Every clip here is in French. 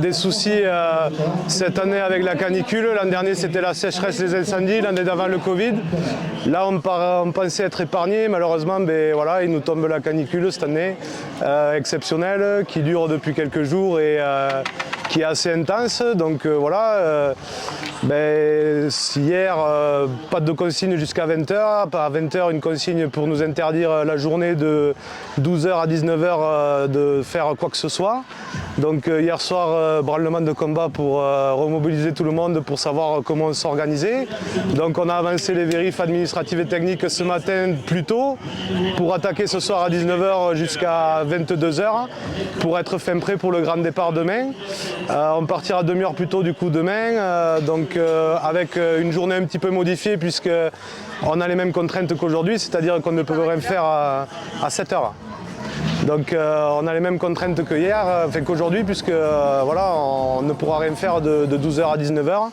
des soucis cette année avec la canicule. L'an dernier, c'était la sécheresse, les incendies. L'année d'avant, le Covid. Là, on pensait être épargné. Malheureusement, voilà, il nous tombe la canicule cette année, exceptionnelle, qui dure depuis quelques jours et qui est assez intense. Donc voilà, hier, pas de consigne jusqu'à 20h. À 20h, une consigne pour nous interdire la journée de 12h à 19h de faire quoi que ce soit. Donc hier soir, branlement de combat pour remobiliser tout le monde pour savoir comment s'organiser. Donc on a avancé les vérifs administratives et techniques ce matin plus tôt pour attaquer ce soir à 19h jusqu'à 22h pour être fin prêt pour le grand départ demain. On partira demi-heure plus tôt du coup demain, avec une journée un petit peu modifiée puisque on a les mêmes contraintes qu'aujourd'hui, c'est-à-dire qu'on ne peut rien faire à 7h. Donc on a les mêmes contraintes que hier, qu'aujourd'hui, puisque voilà, on ne pourra rien faire de 12h à 19h.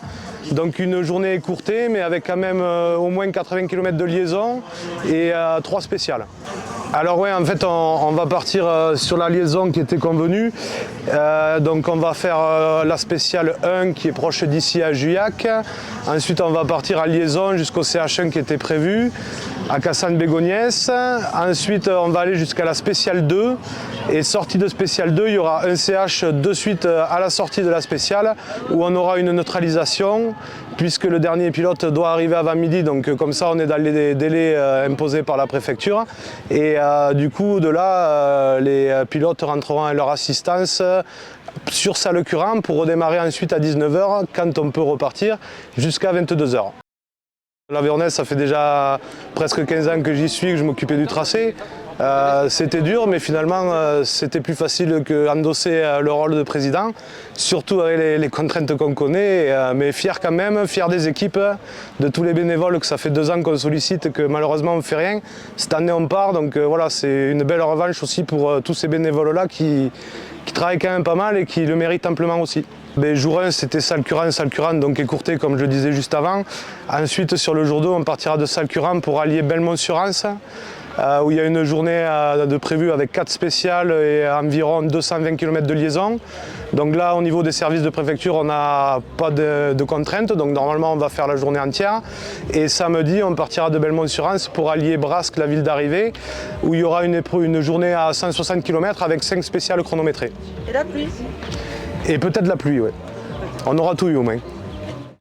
Donc une journée écourtée, mais avec quand même au moins 80 km de liaison et 3 spéciales. Alors ouais, en fait, on va partir sur la liaison qui était convenue. Donc on va faire la spéciale 1 qui est proche d'ici à Juillac. Ensuite, on va partir à liaison jusqu'au CH1 qui était prévu, à Cassagne-Bégognès. Ensuite, on va aller jusqu'à la spéciale 2. Et sortie de spéciale 2, il y aura un CH de suite à la sortie de la spéciale où on aura une neutralisation puisque le dernier pilote doit arriver avant midi. Donc comme ça, on est dans les délais imposés par la préfecture. Et du coup, de là, les pilotes rentreront à leur assistance sur salle current pour redémarrer ensuite à 19h quand on peut repartir jusqu'à 22h. L'Aveyronnaise, ça fait déjà presque 15 ans que j'y suis, que je m'occupais du tracé. C'était dur, mais finalement, c'était plus facile qu'endosser le rôle de président, surtout avec les contraintes qu'on connaît, mais fier quand même, fier des équipes, de tous les bénévoles, que ça fait 2 ans qu'on sollicite, que malheureusement on ne fait rien. Cette année on part, donc voilà, c'est une belle revanche aussi pour tous ces bénévoles-là qui travaillent quand même pas mal et qui le méritent amplement aussi. Jour 1, c'était Salcurant, donc écourté comme je le disais juste avant. Ensuite, sur le jour 2, on partira de Salcurant pour allier Belmont-sur-Anse, où il y a une journée de prévue avec 4 spéciales et environ 220 km de liaison. Donc là, au niveau des services de préfecture, on n'a pas de contraintes, donc normalement on va faire la journée entière. Et samedi, on partira de Belmont-sur-Anse pour allier Brasque, la ville d'arrivée, où il y aura une journée à 160 km avec 5 spéciales chronométrées. Et la pluie? Et peut-être la pluie, oui. On aura tout eu au moins.